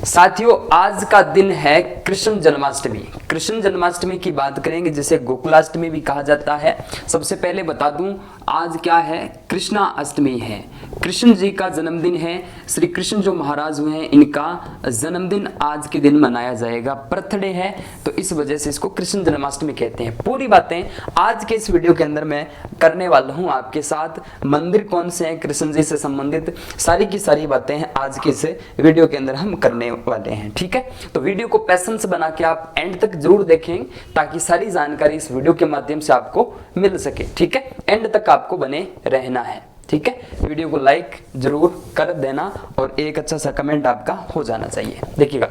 साथियों, आज का दिन है कृष्ण जन्माष्टमी। कृष्ण जन्माष्टमी की बात करेंगे, जिसे गोकुलाष्टमी भी कहा जाता है। सबसे पहले बता दूं, आज क्या है, कृष्णा अष्टमी है। कृष्ण जी का जन्मदिन है। श्री कृष्ण जो महाराज हुए हैं, इनका जन्मदिन आज के दिन मनाया जाएगा। बर्थडे है, तो इस वजह से इसको कृष्ण जन्माष्टमी कहते हैं। पूरी बातें आज के इस वीडियो के अंदर मैं करने वाला हूं आपके साथ। मंदिर कौन से हैं कृष्ण जी से संबंधित, सारी की सारी बातें हैं आज के इस वीडियो के अंदर हम करने वाले हैं। ठीक है, तो वीडियो को पैसेंस बना के आप एंड तक जरूर देखें, ताकि सारी जानकारी इस वीडियो के माध्यम से आपको मिल सके। ठीक है, एंड तक आपको बने रहना है। ठीक है, वीडियो को लाइक जरूर कर देना और एक अच्छा सा कमेंट आपका हो जाना चाहिए। देखिएगा,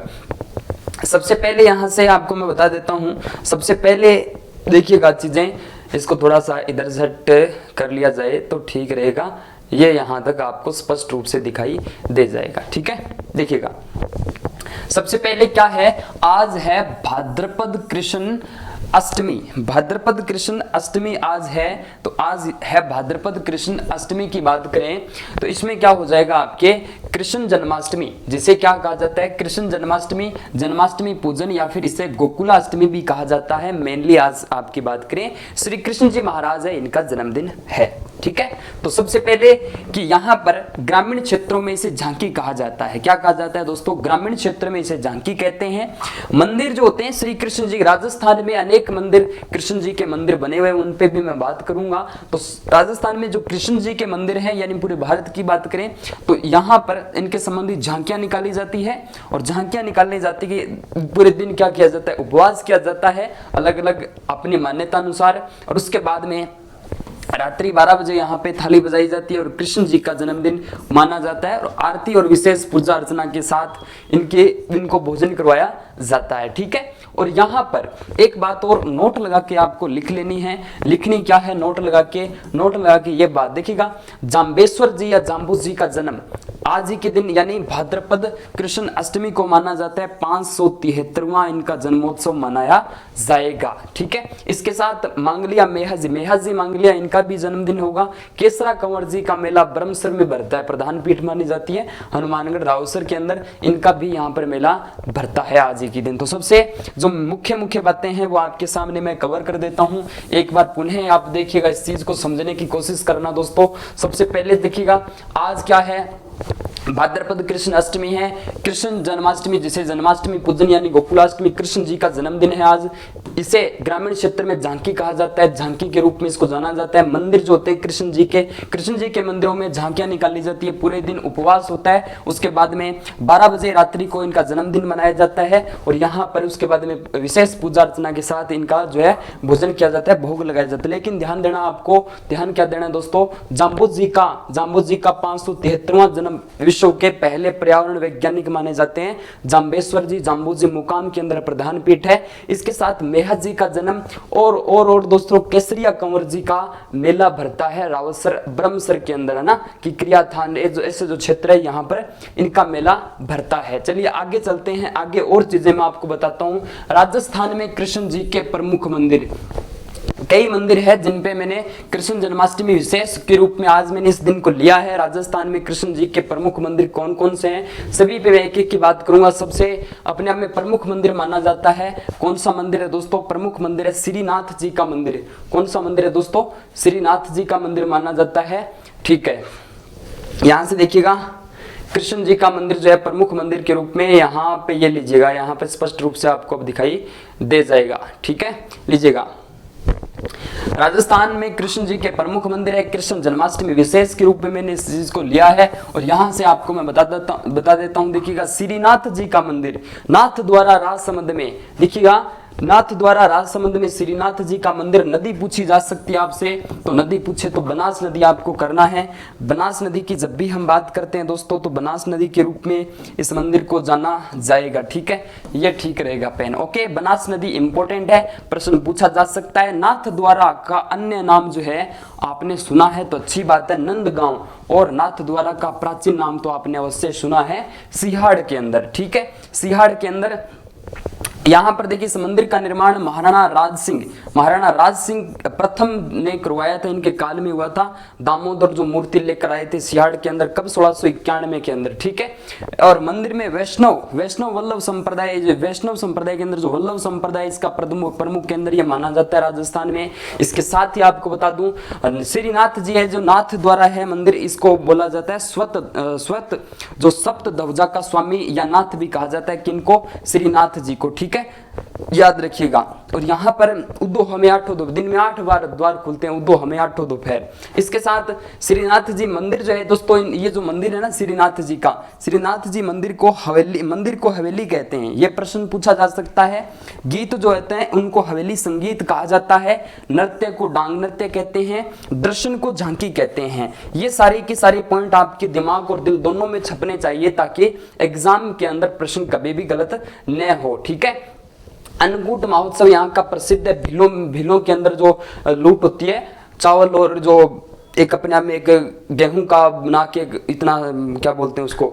सबसे पहले यहां से आपको मैं बता देता हूं। सबसे पहले देखिएगा चीजें, इसको थोड़ा सा इधर सेट कर लिया जाए तो ठीक रहेगा। ये यहां तक आपको स्पष्ट रूप से दिखाई दे जाएगा। ठीक है, देखिएगा, सबसे पहले क्या है, आज है भाद्रपद कृष्ण अष्टमी। भाद्रपद कृष्ण अष्टमी आज है, तो आज है भाद्रपद कृष्ण अष्टमी की बात करें तो इसमें क्या हो जाएगा, आपके कृष्ण जन्माष्टमी, जिसे क्या कहा जाता है, कृष्ण जन्माष्टमी, जन्माष्टमी पूजन, या फिर इसे गोकुलाष्टमी भी कहा जाता है। मेनली आज आपकी बात करें, श्री कृष्ण जी महाराज है, इनका जन्मदिन है। ठीक है, तो सबसे पहले कि यहाँ पर ग्रामीण क्षेत्रों में इसे झांकी कहा जाता है। क्या कहा जाता है दोस्तों, ग्रामीण क्षेत्र में इसे झांकी कहते हैं। मंदिर जो होते हैं श्री कृष्ण जी, राजस्थान में अनेक मंदिर कृष्ण जी के मंदिर बने हुए हैं, उन पे भी मैं बात करूंगा। तो राजस्थान में जो कृष्ण जी के मंदिर हैं, यानी पूरे भारत की बात करें तो यहाँ पर इनके संबंधित झांकियां निकाली जाती है। और झांकियां निकालने जाती है, पूरे दिन क्या किया जाता है, उपवास किया जाता है अलग अलग अपनी मान्यता अनुसार। और उसके बाद में रात्रि 12 बजे यहाँ पे थाली बजाई जाती है और कृष्ण जी का जन्मदिन माना जाता है। और आरती और विशेष पूजा अर्चना के साथ इनको भोजन करवाया जाता है। ठीक है, और यहाँ पर एक बात और नोट लगा के आपको लिख लेनी है। लिखनी क्या है, नोट लगा के ये बात देखिएगा, जाम्बेश्वर जी या जाम्बू जी का जन्म आज ही के दिन यानी भाद्रपद कृष्ण अष्टमी को माना जाता है। 573वां इनका जन्मोत्सव मनाया जाएगा। ठीक है, इसके साथ मांगलिया मेहाजी मांगलिया, इनका भी जन्मदिन होगा। केसरा कंवर जी का मेला ब्रह्मसर में भरता है, प्रधान पीठ मानी जाती है हनुमानगढ़ रावसर के अंदर, इनका भी यहाँ पर मेला भरता है आज ही के दिन। तो सबसे जो मुख्य बातें हैं वो आपके सामने मैं कवर कर देता हूं। एक बार पुनः आप देखिएगा, इस चीज को समझने की कोशिश करना दोस्तों। सबसे पहले देखिएगा, आज क्या है, भाद्रपद कृष्ण अष्टमी है। कृष्ण जन्माष्टमी, जिसे जन्माष्टमी पूजन यानी गोकुलाष्टमी, कृष्ण जी का जन्मदिन है आज। इसे ग्रामीण क्षेत्र में झांकी कहा जाता है, झांकी के रूप में इसको जाना जाता है। मंदिर जो होते हैं कृष्ण जी के मंदिरों में झांकियां निकाली जाती है, पूरे दिन उपवास होता है। उसके बाद में 12 बजे रात्रि को इनका जन्मदिन मनाया जाता है। और यहाँ पर उसके बाद में विशेष पूजा अर्चना के साथ इनका जो है भोजन किया जाता है, भोग लगाया जाता है। लेकिन ध्यान देना, आपको ध्यान क्या देना है दोस्तों, जाम्बू जी का 573वां जन्म, विश्व के पहले पर्यावरण वैज्ञानिक माने जाते हैं जाम्बेश्वर जी। जाम्बू जी मुकाम के अंदर प्रधान पीठ है। इसके साथ मेहा जी का जन्म और दोस्तों केसरिया कंवर जी का मेला भरता है रावसर ब्रह्मसर के अंदर, है ना, कि क्रियाथान ऐसे जो क्षेत्र है यहाँ पर इनका मेला भरता है। चलिए आगे चलते हैं, आगे और चीजें मैं आपको बताता हूँ। राजस्थान में कृष्ण जी के प्रमुख मंदिर, कई मंदिर है जिन पे मैंने कृष्ण जन्माष्टमी विशेष के रूप में आज मैंने इस दिन को लिया है। राजस्थान में कृष्ण जी के प्रमुख मंदिर कौन कौन से हैं, सभी पे मैं एक एक की बात करूंगा। सबसे अपने आप में प्रमुख मंदिर माना जाता है, कौन सा मंदिर है दोस्तों, प्रमुख मंदिर है श्रीनाथ जी का मंदिर। कौन सा मंदिर है दोस्तों, श्रीनाथ जी का मंदिर माना जाता है। ठीक है, यहां से देखिएगा, कृष्ण जी का मंदिर जो है प्रमुख मंदिर के रूप में यहाँ पे ये लीजिएगा, यहाँ पे स्पष्ट रूप से आपको अब दिखाई दे जाएगा। ठीक है, लीजिएगा, राजस्थान में कृष्ण जी के प्रमुख मंदिर है। कृष्ण जन्माष्टमी विशेष के रूप में मैंने इस चीज को लिया है। और यहां से आपको मैं बता देता हूं, देखिएगा, श्रीनाथ जी का मंदिर, नाथ द्वारा राजसमंद में, देखिएगा, नाथ द्वारा राजसमंद में श्रीनाथ जी का मंदिर। नदी पूछी जा सकती है आपसे, तो नदी पूछे तो बनास नदी आपको करना है। बनास नदी की जब भी हम बात करते हैं दोस्तों, तो बनास नदी के रूप में इस मंदिर को जाना जाएगा। ठीक है, ये ठीक रहेगा पेन। ओके, बनास नदी इंपॉर्टेंट है, प्रश्न पूछा जा सकता है। नाथ द्वारा का अन्य नाम जो है आपने सुना है तो अच्छी बात है, नंदगांव। और नाथ द्वारा का प्राचीन नाम तो आपने अवश्य सुना है, सिहाड़ के अंदर। ठीक है, सिहाड़ के अंदर यहाँ पर देखिए इस मंदिर का निर्माण महाराणा राज सिंह प्रथम ने करवाया था, इनके काल में हुआ था। दामोदर जो मूर्ति लेकर आए थे सियाड़ के अंदर, कब 1691 के अंदर, ठीक है। और मंदिर में वैष्णव वल्लभ संप्रदाय, वैष्णव संप्रदाय के अंदर जो वल्लभ संप्रदाय इसका प्रमुख केंद्र ये माना जाता है राजस्थान में। इसके साथ ही आपको बता दूं श्रीनाथ जी है जो नाथ द्वारा है मंदिर, इसको बोला जाता है स्वत जो सप्त ध्वजा का स्वामी या नाथ भी कहा जाता है, किनको, श्रीनाथ जी को, ठीक है, याद रखिएगा। और यहाँ पर उदो हमें 8 दिन में 8 बार द्वार खुलते हैं, उदो हमें 8 दोपहर। इसके साथ श्रीनाथ जी मंदिर जो है दोस्तों, ये जो मंदिर है ना श्रीनाथ जी मंदिर को हवेली कहते हैं। ये प्रश्न पूछा जा सकता है। गीत जो होते हैं उनको हवेली संगीत कहा जाता है, नृत्य को डांग नृत्य कहते हैं, दर्शन को झांकी कहते हैं। ये सारे के सारे पॉइंट आपके दिमाग और दिल दोनों में छपने चाहिए ताकि एग्जाम के अंदर प्रश्न कभी भी गलत न हो, ठीक है। अन्नकूट महोत्सव यहाँ का प्रसिद्ध है। भीलों के अंदर जो लूट होती है, चावल और जो एक अपने आप में एक गेहूं का बना के इतना क्या बोलते हैं उसको,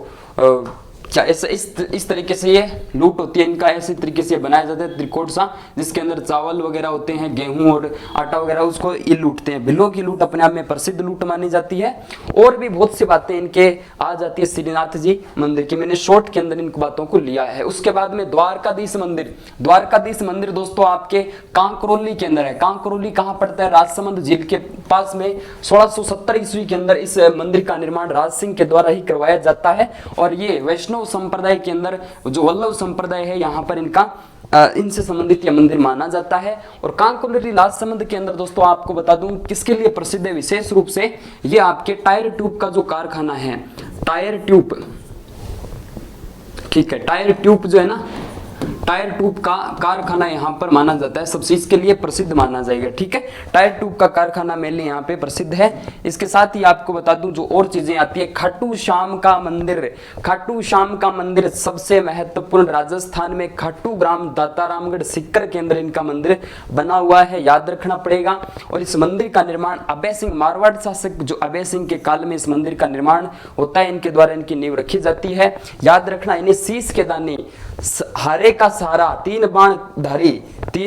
क्या इस तरीके से ये लूट होती है इनका, ऐसे तरीके से बनाया जाता है त्रिकोण सा, जिसके अंदर चावल वगैरह होते हैं, गेहूं और आटा वगैरह, उसको ये लूटते हैं। भिलों की लूट अपने आप में प्रसिद्ध लूट मानी जाती है। और भी बहुत सी बातें इनके आ जाती है श्रीनाथ जी मंदिर की, मैंने शॉर्ट के अंदर इन बातों को लिया है। उसके बाद में द्वारकाधीश मंदिर दोस्तों आपके कांकरोली के अंदर है। कांकरोली कहाँ पड़ता है, राजसमंद झील के पास में। 1670 ईस्वी के अंदर इस मंदिर का निर्माण राज सिंह के द्वारा ही करवाया जाता है। और ये वैष्णव संप्रदाय के अंदर जो वल्लभ संप्रदाय है यहाँ पर इनसे संबंधित यह मंदिर माना जाता है। और कांकरोली राजसमंद के अंदर दोस्तों आपको बता दूं किसके लिए प्रसिद्ध है, विशेष रूप से ये आपके टायर ट्यूब का जो कारखाना है, टायर ट्यूब, ठीक है, टायर ट्यूब जो है ना, टायर ट्यूब का कारखाना यहाँ पर माना जाता है, सबसे इसके लिए प्रसिद्ध माना जाएगा, ठीक है। टायर ट्यूब का कारखाना मेनली यहाँ पे प्रसिद्ध है। इसके साथ ही आपको बता दूं जो और चीजें आती है, खाटू श्याम का मंदिर सबसे महत्वपूर्ण, राजस्थान में खाटू ग्राम दातारामगढ़ सिक्कर के अंदर इनका मंदिर बना हुआ है, याद रखना पड़ेगा। और इस मंदिर का निर्माण अभय सिंह, मारवाड़ शासक जो अभय सिंह के काल में इस मंदिर का निर्माण होता है, इनके द्वारा इनकी नींव रखी जाती है। याद रखना, इन्हें शीश के दानी, हरे का सारा, 3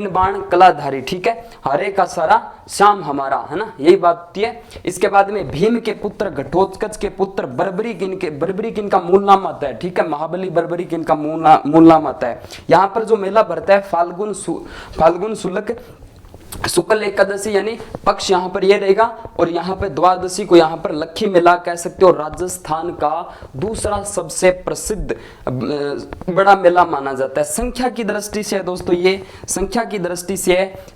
बाण कलाधारी, ठीक है, हरे का सारा श्याम हमारा, है ना, यही बात होती है। इसके बाद में भीम के पुत्र, घटोत्कच के पुत्र, बर्बरीक इनका मूल नाम आता है, ठीक है, महाबली बर्बरीक इनका मूल नाम आता है। यहाँ पर जो मेला भरता है फाल्गुन शुक्ल एकादशी यानी पक्ष यहाँ पर ये रहेगा, और यहाँ पर द्वादशी को यहाँ पर लक्खी मेला कह सकते हो। राजस्थान का दूसरा सबसे प्रसिद्ध बड़ा मेला माना जाता है। संख्या की दृष्टि से दोस्तों, ये संख्या की दृष्टि से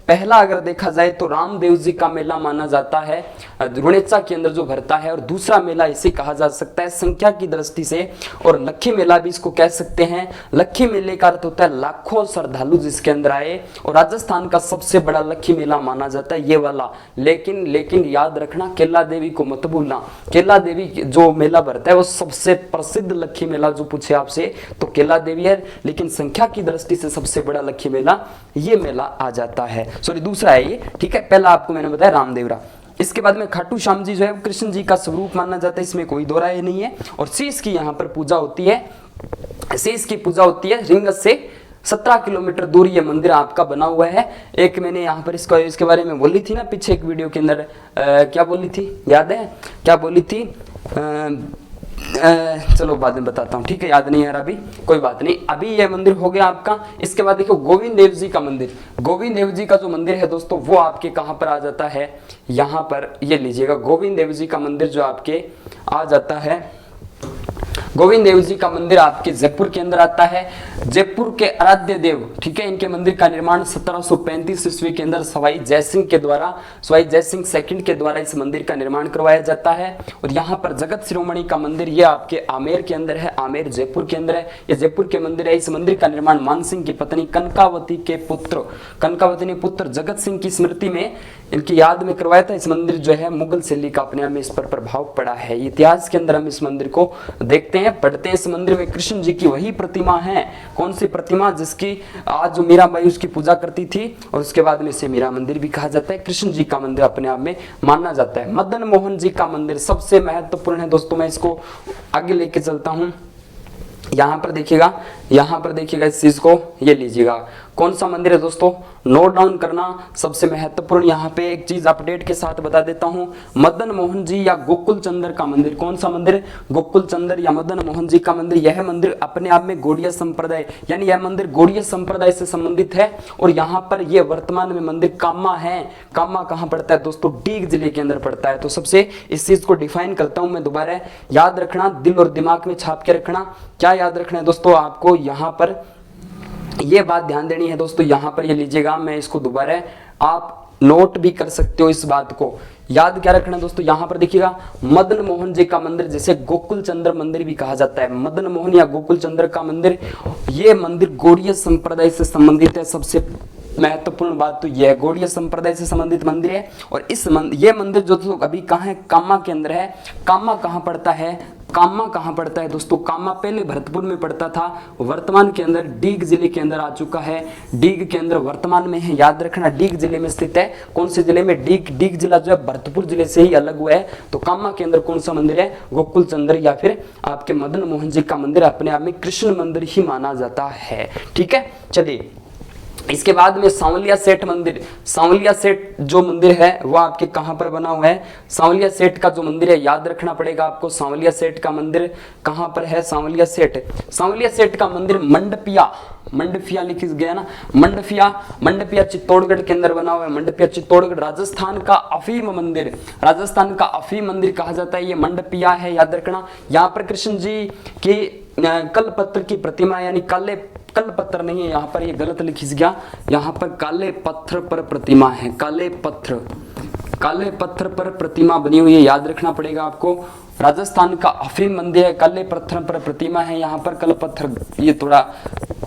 पहला अगर देखा जाए तो रामदेव जी का मेला माना जाता है, रुणेचा के अंदर जो भरता है, और दूसरा मेला इसे कहा जा सकता है संख्या की दृष्टि से। और लक्खी मेला भी इसको कह सकते हैं। लक्खी मेले का अर्थ होता है लाखों श्रद्धालु जिसके अंदर आए, और राजस्थान का सबसे बड़ा लक्खी मेला माना जाता है ये वाला। लेकिन याद रखना, केला देवी को मत भूलना। केला देवी जो मेला भरता है वो सबसे प्रसिद्ध लक्खी मेला, जो पूछे आपसे तो केला देवी है, लेकिन संख्या की दृष्टि से सबसे बड़ा लक्खी मेला ये मेला आ जाता है। सॉरी, दूसरा है ये, ठीक है, पहला आपको मैंने बताया रामदेवरा। इसके बाद में खाटू श्याम जी जो है कृष्ण जी का स्वरूप माना जाता है, इसमें कोई दो राय नहीं है। और शीश की यहाँ पर पूजा होती है, शीश की पूजा होती है। रिंगत से 17 किलोमीटर दूर ये मंदिर आपका बना हुआ है। एक मैंने यहाँ पर इसके बारे में बोली थी ना पीछे एक वीडियो के अंदर, क्या बोली थी, याद है क्या बोली थी, चलो बाद में बताता हूँ, ठीक है, याद नहीं आ रहा अभी, कोई बात नहीं। अभी ये मंदिर हो गया आपका। इसके बाद देखो गोविंद देव जी का मंदिर, गोविंद देव जी का जो मंदिर है दोस्तों वो आपके कहाँ पर आ जाता है, यहाँ पर ये लीजिएगा, गोविंद देव जी का मंदिर जो आपके आ जाता है, गोविंद देव जी का मंदिर आपके जयपुर के अंदर आता है। जयपुर के आराध्य देव, ठीक है, इनके मंदिर का निर्माण 1735 ईस्वी के अंदर सवाई जयसिंह सेकंड के द्वारा इस मंदिर का निर्माण करवाया जाता है। और यहाँ पर जगत शिरोमणि का मंदिर ये आपके आमेर के अंदर है, आमेर जयपुर के अंदर है, ये जयपुर के मंदिर है। इस मंदिर का निर्माण मानसिंह की पत्नी कनकावती ने पुत्र जगत सिंह की स्मृति में, इनकी याद में करवाया था। इस मंदिर जो है मुगल शैली का अपने आप में इस पर प्रभाव पड़ा है। इतिहास के अंदर हम इस मंदिर को देखते हैं, पढ़ते हैं। इस मंदिर में कृष्ण जी की वही प्रतिमा है, कौन सी प्रतिमा, जिसकी आज जो मीराबाई उसकी पूजा करती थी, और उसके बाद में इसे मीरा मंदिर भी कहा जाता है। कृष्ण जी का मंदिर अपने आप में माना जाता है। मदन मोहन जी का मंदिर सबसे महत्वपूर्ण है दोस्तों, मैं इसको आगे लेके चलता हूं। यहाँ पर देखिएगा इस चीज को, ये लीजिएगा कौन सा मंदिर है दोस्तों, नोट डाउन करना सबसे महत्वपूर्ण। यहाँ पे एक चीज अपडेट के साथ बता देता हूँ, मदन मोहन जी या गोकुल चंद्र का मंदिर, कौन सा मंदिर, गोकुल चंद्र या मदन मोहन जी का मंदिर। यह मंदिर अपने आप में गौड़िया संप्रदाय, यानी यह मंदिर गौड़िया संप्रदाय से संबंधित है। और यहाँ पर यह वर्तमान में मंदिर कामा है। कामा कहाँ पड़ता है दोस्तों, डीग जिले के अंदर पड़ता है। तो सबसे इस चीज को डिफाइन करता हूं मैं दोबारा, याद रखना, दिल और दिमाग में छाप के रखना। क्या याद रखना है दोस्तों आपको, यहाँ पर ये बात ध्यान देनी है दोस्तों। यहाँ पर ये लीजिएगा, मैं इसको दोबारा, आप नोट भी कर सकते हो इस बात को, याद क्या रखना है दोस्तों। यहाँ पर देखिएगा मदन मोहन जी का मंदिर, जिसे गोकुल चंद्र मंदिर भी कहा जाता है, मदन मोहन या गोकुल चंद्र का मंदिर, ये मंदिर गौड़िया संप्रदाय से संबंधित है। सबसे महत्वपूर्ण बात तो यह गौड़िया संप्रदाय से संबंधित मंदिर है। और ये मंदिर जो दोस्तों अभी कहाँ है, कामा के अंदर है। कामा कहाँ पड़ता है, कामा कहाँ पड़ता है दोस्तों, कामा पहले भरतपुर में पड़ता था, वर्तमान के अंदर डीग जिले के अंदर आ चुका है। डीग के अंदर वर्तमान में है, याद रखना, डीग जिले में स्थित है। कौन से जिले में, डीग जिला जो है भरतपुर जिले से ही अलग हुआ है। तो कामा के अंदर कौन सा मंदिर है, गोकुल चंद्र या फिर आपके मदन मोहन जी का मंदिर, अपने आप में कृष्ण मंदिर ही माना जाता है। ठीक है, चलिए इसके बाद में सांवलिया सेठ मंदिर। सांवलिया सेठ जो मंदिर है वो आपके कहां पर बना हुआ है, सांवलिया सेठ का जो मंदिर है याद रखना पड़ेगा आपको। सांवलिया सेठ का मंदिर कहां पर है, सांवलिया सेठ का मंदिर मंडफिया लिख गया ना, मंडफिया चित्तौड़गढ़ के अंदर बना हुआ है। मंडफिया चित्तौड़गढ़, राजस्थान का अफीम मंदिर कहा जाता है, ये मंडपिया है, याद रखना। यहाँ पर कृष्ण जी की कल पत्थर की प्रतिमा, यानी कल पत्थर नहीं है, यहाँ पर ये गलत लिख गया, यहाँ पर काले पत्थर पर प्रतिमा है, काले पत्थर पर प्रतिमा बनी हुई है, याद रखना पड़ेगा आपको। राजस्थान का अफीम मंदिर है, काले पत्थर पर प्रतिमा है, यहाँ पर कल पत्थर, ये थोड़ा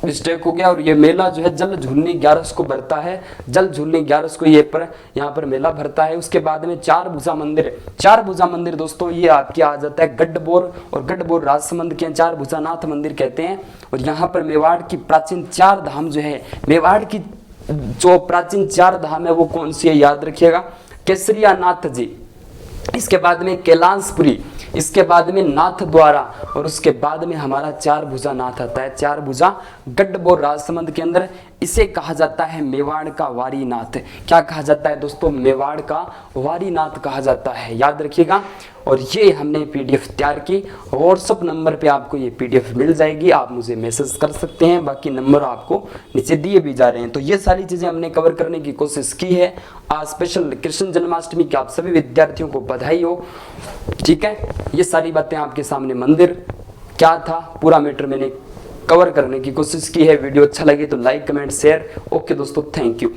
मिस्टेक हो गया। और ये मेला जो है जल झूलनी 11 को भरता है, जल झूलनी 11 को ये पर यहाँ पर मेला भरता है। उसके बाद में चार भुजा मंदिर दोस्तों, ये आपके आ जाता है गढ़बोर, और गढ़बोर राजसमंद के चार भुजानाथ मंदिर कहते हैं। और यहाँ पर मेवाड़ की प्राचीन 4 धाम जो है, मेवाड़ की जो प्राचीन 4 धाम है वो कौन सी है, याद रखिएगा, केसरिया नाथ जी, इसके बाद में कैलाशपुरी, इसके बाद में नाथ द्वारा, और उसके बाद में हमारा 4 भुजा नाथ आता है। 4 भुजा गढ़बोर राजसमंद के अंदर, इसे कहा जाता है मेवाड़ का वारीनाथ। क्या कहा जाता है दोस्तों, मेवाड़ का वारीनाथ कहा जाता है, याद रखिएगा। और ये हमने पीडीएफ तैयार की, व्हाट्सएप नंबर पे आपको ये पीडीएफ मिल जाएगी, आप मुझे मैसेज कर सकते हैं, बाकी नंबर आपको नीचे दिए भी जा रहे हैं। तो ये सारी चीजें हमने कवर करने की कोशिश की है। आज स्पेशल कृष्ण जन्माष्टमी की आप सभी विद्यार्थियों को बधाई हो। ठीक है, ये सारी बातें आपके सामने, मंदिर क्या था, पूरा मैटर मैंने कवर करने की कोशिश की है। वीडियो अच्छा लगे तो लाइक, कमेंट, शेयर। ओके दोस्तों, थैंक यू।